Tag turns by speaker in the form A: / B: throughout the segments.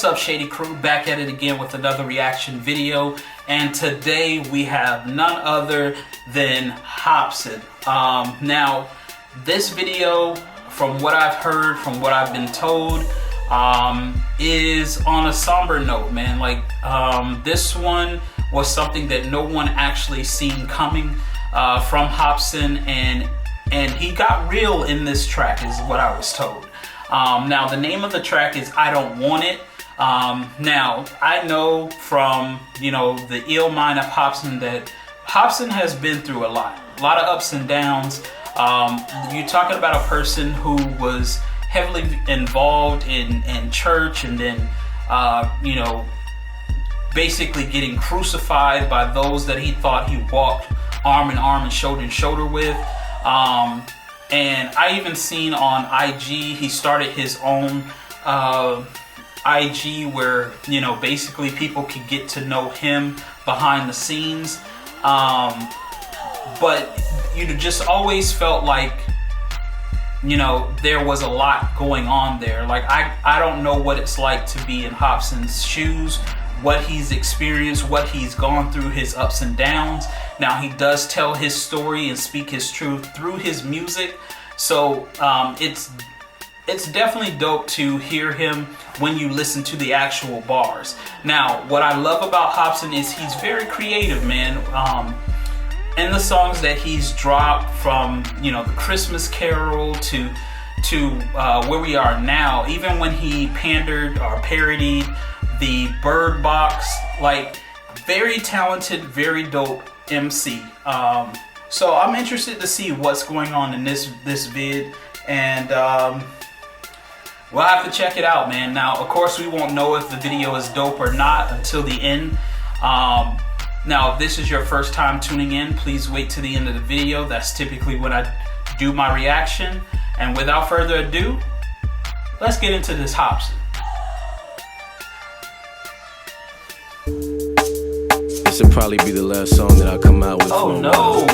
A: up, Shady Crew? Back at it again with another reaction video, and today we have none other than Hopsin. Now, this video, from what I've heard, from what I've been told, is on a somber note, man. Like, this one was something that no one actually seen coming from Hopsin, and he got real in this track, is what I was told. Now, the name of the track is I Don't Want It. Now, I know from, the ill mind of Hopsin that Hopsin has been through a lot of ups and downs. You're talking about a person who was heavily involved in church, and then, basically getting crucified by those that he thought he walked arm in arm and shoulder with. And I even seen on IG, he started his own IG where, basically people could get to know him behind the scenes. But just always felt like, there was a lot going on there. Like, I don't know what it's like to be in Hopsin's shoes, what he's experienced, what he's gone through, his ups and downs. Now, he does tell his story and speak his truth through his music. So it's definitely dope to hear him when you listen to the actual bars. Now, what I love about Hopsin is he's very creative, man. In the songs that he's dropped, from the Christmas Carol to where we are now, even when he pandered or parodied the Bird Box, like, very talented, very dope MC. So I'm interested to see what's going on in this vid, and we'll have to check it out, man. Now, of course, we won't know if the video is dope or not until the end. Now, if this is your first time tuning in, please wait to the end of the video. That's typically when I do my reaction. And without further ado, let's get into this Hopsin.
B: This will probably be the last song that I come out with.
A: Oh no!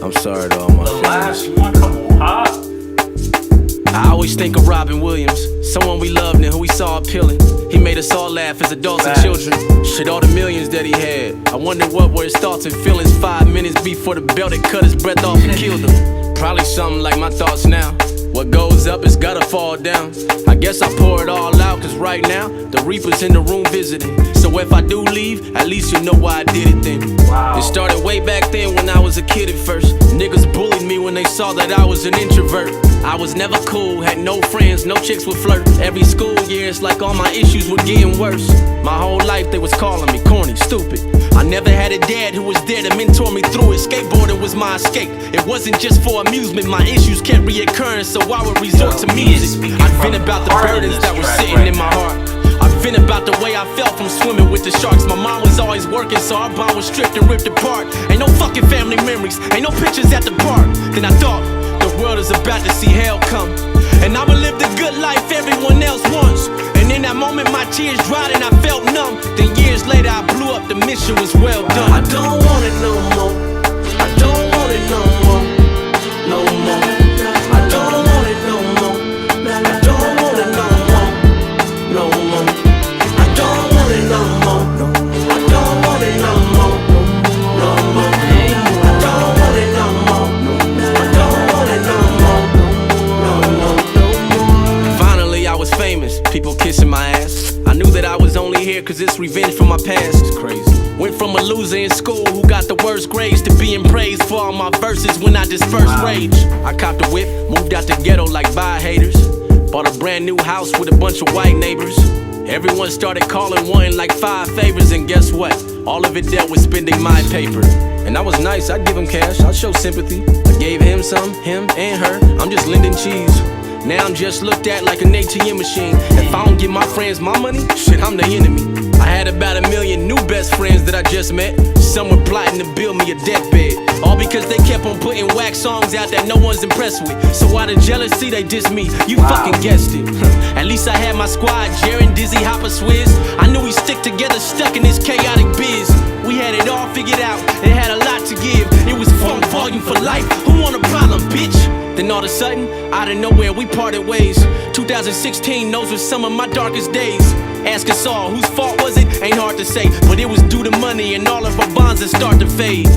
B: I'm sorry to all my fans.
A: The last one, come on, Hop.
B: I always think of Robin Williams, someone we loved and who we saw appealing. He made us all laugh as adults and children. Shit, all the millions that he had. I wonder what were his thoughts and feelings 5 minutes before the belt that cut his breath off and killed him. Probably something like my thoughts now. What goes up is gotta fall down. I guess I pour it all out, cause right now the Reaper's in the room visiting. So if I do leave, at least you know why I did it then.
A: Wow.
B: It started way back then when I was a kid at first. Niggas bullied me when they saw that I was an introvert. I was never cool, had no friends, no chicks would flirt. Every school year it's like all my issues were getting worse. My whole life they was calling me corny, stupid. I never had a dad who was there to mentor me through it. Skateboarding was my escape. It wasn't just for amusement, my issues kept reoccurring, so I would resort to music. I've been about the burdens that were sitting in my heart. I've been about the way I felt from swimming with the sharks. My mom was always working, so our bond was stripped and ripped apart. Ain't no fucking family memories, ain't no pictures at the park. Then I thought, the world is about to see hell come, and I would live the good life everyone else wants. And in that moment my tears dried and I felt numb. Then years later I blew up, the mission was well done. I don't want it no more. I don't want it no more. No more. I don't want it no more. I don't want it no more. No more. I don't want it no more. I don't want it no more. No more. I don't want it no more. I don't want it no more. No more. Finally I was famous, people kissing my ass. I knew that I was only here cause it's revenge for my past. It's crazy. Went from a loser in school who got the worst grades to being praised for all my verses when I dispersed rage. I copped a whip, moved out the ghetto like bye haters. Bought a brand new house with a bunch of white neighbors. Everyone started calling, wanting like 5 favors, and guess what? All of it dealt with spending my paper. And I was nice, I'd give him cash, I'd show sympathy. I gave him some, him and her, I'm just lending cheese. Now I'm just looked at like an ATM machine. If I don't give my friends my money, shit, I'm the enemy. I had about 1 million new best friends that I just met. Some were plotting to build me a deathbed, all because they kept on putting whack songs out that no one's impressed with. So out of jealousy they diss me, you fucking guessed it. At least I had my squad, Jaren, Dizzy, Hopper, Swizz. I knew we stick together, stuck in this chaotic biz. We had it all figured out, it had a lot to give. It was funk volume for life, who want a problem, bitch? Then all of a sudden, out of nowhere, we parted ways. 2016, those were some of my darkest days. Ask us all, whose fault was it? Ain't hard to say, but it was due to money and all of our bonds that start to fade.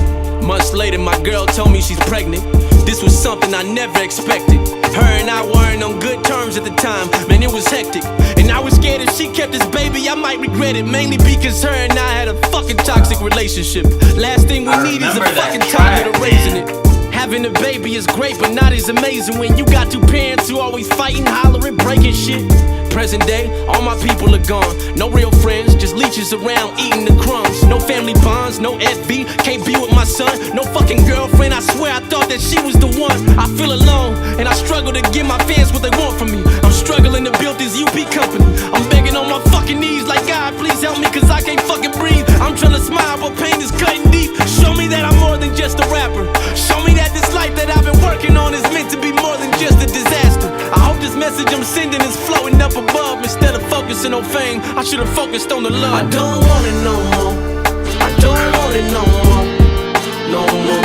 B: Months later, my girl told me she's pregnant. This was something I never expected. Her and I weren't on good terms at the time, man, it was hectic. And I was scared if she kept this baby, I might regret it. Mainly because her and I had a fucking toxic relationship. Last thing we need is a fucking toddler to raising it. Having a baby is great, but not as amazing when you got two parents who always fighting, hollering, breaking shit. Present day, all my people are gone. No real friends, just leeches around eating the crumbs. No family bonds, no FB, can't be with my son. No fucking girlfriend, I swear I thought that she was the one. I feel alone, and I struggle to give my fans what they want from me. I'm struggling to build this UP company. I'm begging on my fucking knees like, God, please help me, cause I can't fucking breathe. I'm trying to smile, but pain is cutting deep. Show me that I'm more than just a rapper. Show me that this life that I've been working on is meant to be more than just a disaster. I hope this message I'm sending is floating up above. Instead of focusing on fame, I should have focused on the love. I don't want it no more. I don't want it no more. No more.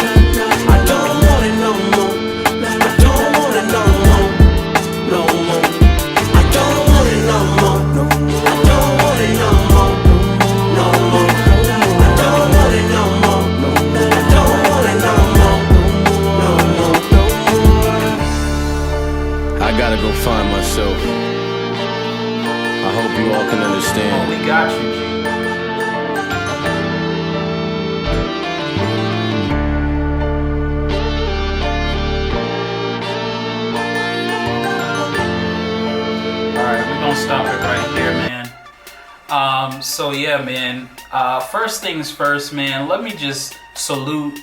B: I don't want it no more. I don't want it no more. No more. I don't want it no more. I don't want it no more. No more. I don't want it no more. I don't want it no more. No more. I gotta go find myself. I hope you all can understand.
A: Oh, we got you, G. Alright, we're gonna stop it right here, man. So yeah, man. First things first, man. Let me just salute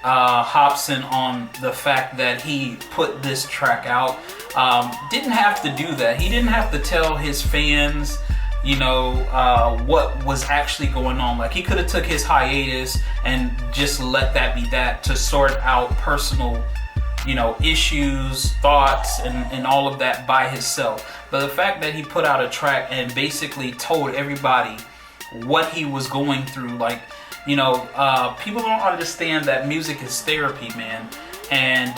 A: Hopsin on the fact that he put this track out. Didn't have to do that. He didn't have to tell his fans, you know, what was actually going on. Like, he could have took his hiatus and just let that be that, to sort out personal, you know, issues, thoughts, and all of that by himself. But the fact that he put out a track and basically told everybody what he was going through, like, you know, people don't understand that music is therapy, man. And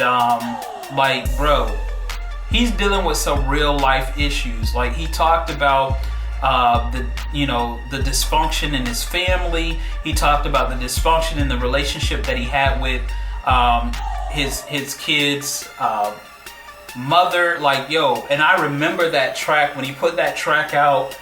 A: like, bro, he's dealing with some real life issues. Like, he talked about the dysfunction in his family. He talked about the dysfunction in the relationship that he had with his kids' mother. Like, yo, and I remember that track when he put that track out,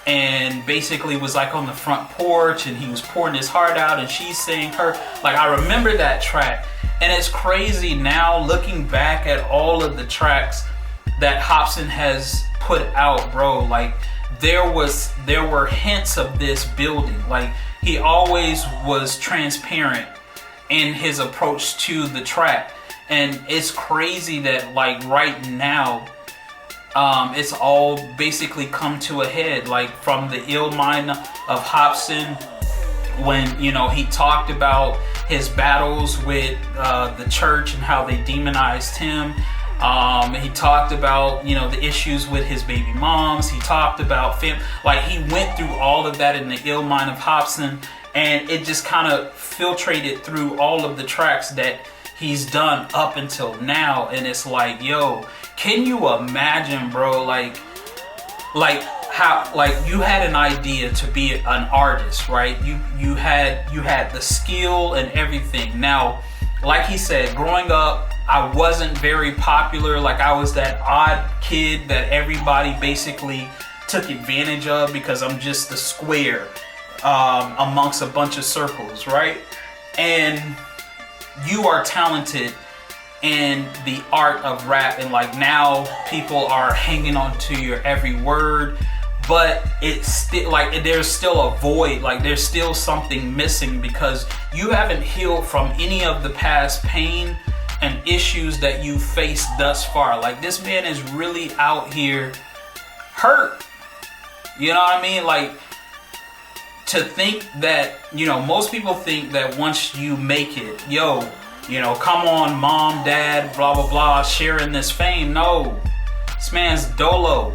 A: and basically was like on the front porch and he was pouring his heart out and she's saying her, like, I remember that track. And it's crazy now looking back at all of the tracks that Hopsin has put out, bro. Like, there were hints of this building. Like, he always was transparent in his approach to the track. And it's crazy that, like, right now, it's all basically come to a head. Like, from the ill mind of Hopsin, when, you know, he talked about his battles with the church and how they demonized him. He talked about, you know, the issues with his baby moms. He talked about like, he went through all of that in the ill mind of Hopsin, and it just kind of filtrated through all of the tracks that he's done up until now. And it's like, yo, can you imagine, bro, like how, like, you had an idea to be an artist, right? You had the skill and everything. Now, like he said, growing up, I wasn't very popular. Like, I was that odd kid that everybody basically took advantage of because I'm just the square amongst a bunch of circles, right? And you are talented in the art of rap, and like, now people are hanging on to your every word, but it's still like, there's still a void. Like, there's still something missing because you haven't healed from any of the past pain and issues that you faced thus far. Like, this man is really out here hurt. You know what I mean? Like, to think that, you know, most people think that once you make it, yo, you know, come on, mom, dad, blah, blah, blah, sharing this fame. No, this man's dolo.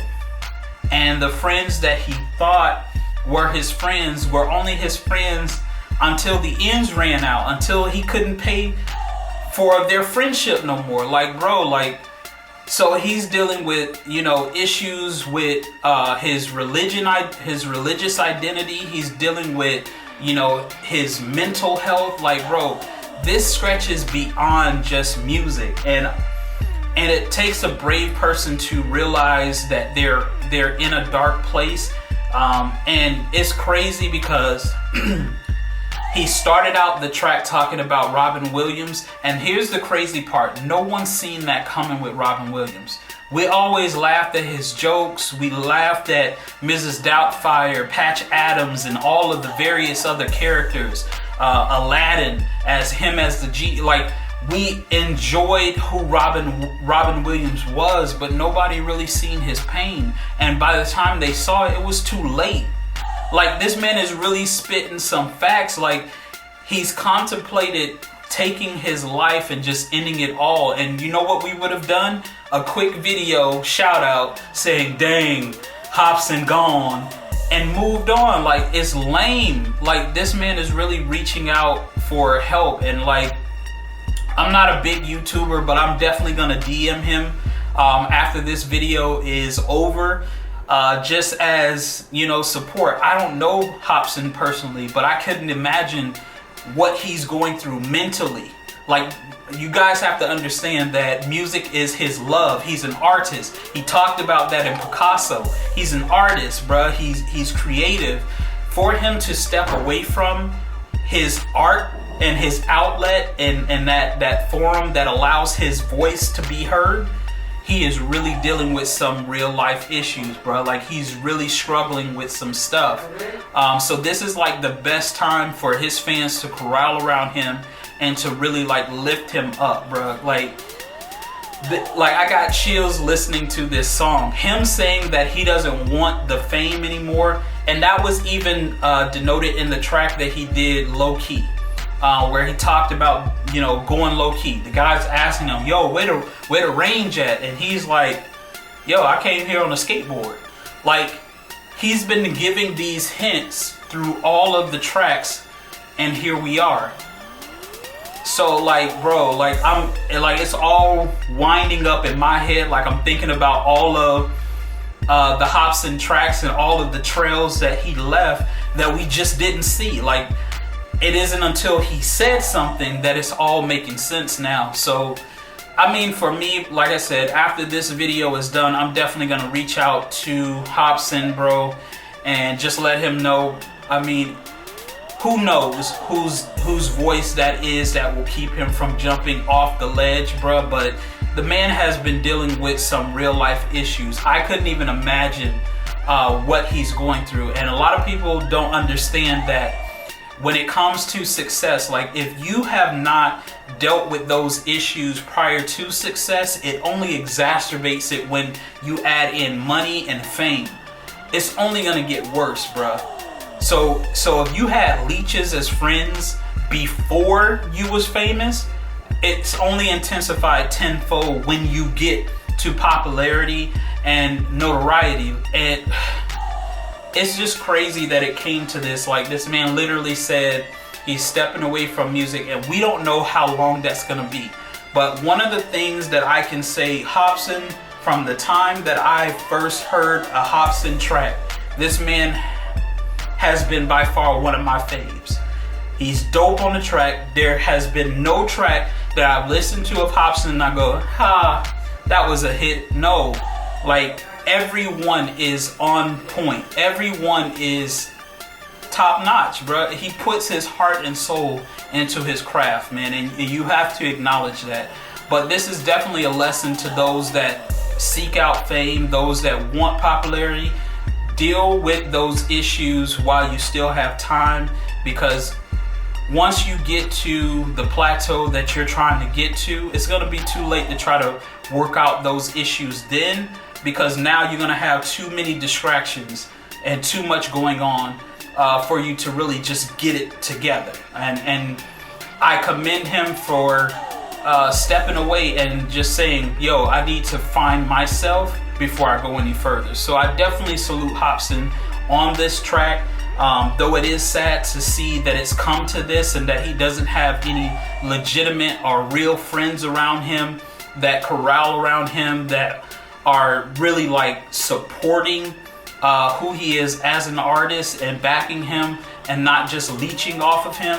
A: And the friends that he thought were his friends were only his friends until the ends ran out, until he couldn't pay for their friendship no more. Like, bro, like, so he's dealing with, you know, issues with his religious identity. He's dealing with, you know, his mental health. Like, bro, this stretches beyond just music, and it takes a brave person to realize that they're in a dark place. And it's crazy because he started out the track talking about Robin Williams, and here's the crazy part: no one's seen that coming with Robin Williams. We always laughed at his jokes. We laughed at Mrs. Doubtfire, Patch Adams, and all of the various other characters. Aladdin as him as the G. Like, we enjoyed who Robin Williams was, but nobody really seen his pain. And by the time they saw it, it was too late. Like, this man is really spitting some facts. Like, he's contemplated taking his life and just ending it all. And you know what we would have done? A quick video shout out saying, dang, Hopsin gone, and moved on. Like, it's lame. Like, this man is really reaching out for help. And like, I'm not a big YouTuber, but I'm definitely gonna DM him after this video is over, just as, you know, support. I don't know Hopsin personally, but I couldn't imagine what he's going through mentally. Like, you guys have to understand that music is his love. He's an artist. He talked about that in Picasso. He's an artist, bruh. He's creative. For him to step away from his art and his outlet and that forum that allows his voice to be heard, he is really dealing with some real life issues, bro. Like, he's really struggling with some stuff. So this is like the best time for his fans to corral around him and to really like lift him up, bro. Like I got chills listening to this song. Him saying that he doesn't want the fame anymore, and that was even denoted in the track that he did, Low Key. Where he talked about, you know, going low key. The guy's asking him, yo, where the range at? And he's like, yo, I came here on a skateboard. Like, he's been giving these hints through all of the tracks, and here we are. So like, bro, like, it's all winding up in my head. Like, I'm thinking about all of the Hopsin tracks and all of the trails that he left that we just didn't see. Like, it isn't until he said something that it's all making sense now. So, I mean, for me, like I said, after this video is done, I'm definitely gonna reach out to Hopsin, bro, and just let him know. I mean, who knows whose voice that is that will keep him from jumping off the ledge, bro. But the man has been dealing with some real life issues. I couldn't even imagine what he's going through. And a lot of people don't understand that when it comes to success, like, if you have not dealt with those issues prior to success, it only exacerbates it when you add in money and fame. It's only gonna get worse, bruh. So if you had leeches as friends before you was famous, it's only intensified tenfold when you get to popularity and notoriety. And it's just crazy that it came to this. Like, this man literally said he's stepping away from music, and we don't know how long that's gonna be. But one of the things that I can say, Hopsin, from the time that I first heard a Hopsin track, this man has been by far one of my faves. He's dope on the track. There has been no track that I've listened to of Hopsin and I go, ha, that was a hit. No, like, everyone is on point. Everyone is top notch, bro. He puts his heart and soul into his craft, man, and you have to acknowledge that. But this is definitely a lesson to those that seek out fame, those that want popularity. Deal with those issues while you still have time, because once you get to the plateau that you're trying to get to, it's gonna be too late to try to work out those issues then, because now you're gonna have too many distractions and too much going on for you to really just get it together. And I commend him for stepping away and just saying, yo, I need to find myself before I go any further. So I definitely salute Hopsin on this track. Though it is sad to see that it's come to this and that he doesn't have any legitimate or real friends around him that corral around him, that are really like supporting who he is as an artist and backing him and not just leeching off of him.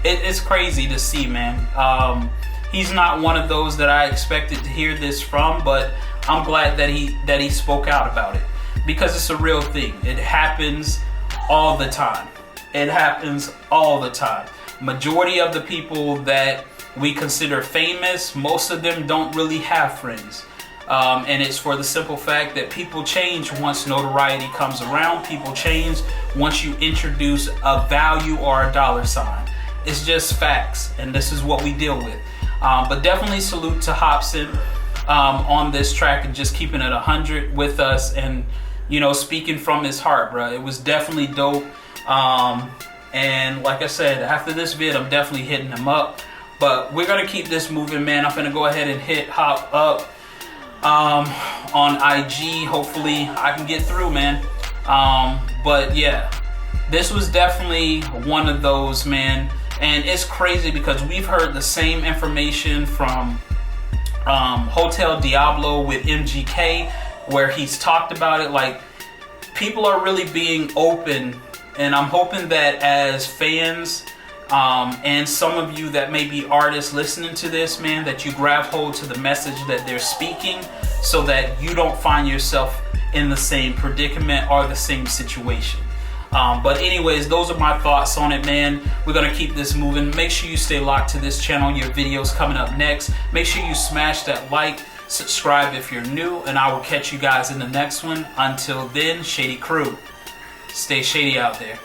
A: It's crazy to see, man. He's not one of those that I expected to hear this from, but I'm glad that he spoke out about it, because it's a real thing. It happens all the time. It happens all the time. Majority of the people that we consider famous, most of them don't really have friends. And it's for the simple fact that people change once notoriety comes around. People change once you introduce a value or a dollar sign. It's just facts, and this is what we deal with. But definitely salute to Hopsin on this track and just keeping it 100 with us, and you know, speaking from his heart, bro. It was definitely dope. And like I said, after this vid, I'm definitely hitting him up. But we're gonna keep this moving, man. I'm gonna go ahead and hit Hop up on IG. Hopefully I can get through, man. But yeah, this was definitely one of those, man. And it's crazy because we've heard the same information from Hotel Diablo with MGK, where he's talked about it. Like, people are really being open, and I'm hoping that as fans and some of you that may be artists listening to this, man, that you grab hold to the message that they're speaking, so that you don't find yourself in the same predicament or the same situation. But anyways, those are my thoughts on it, man. We're gonna keep this moving. Make sure you stay locked to this channel. Your videos coming up next. Make sure you smash that like, subscribe if you're new, and I will catch you guys in the next one. Until then, Shady Crew, stay shady out there.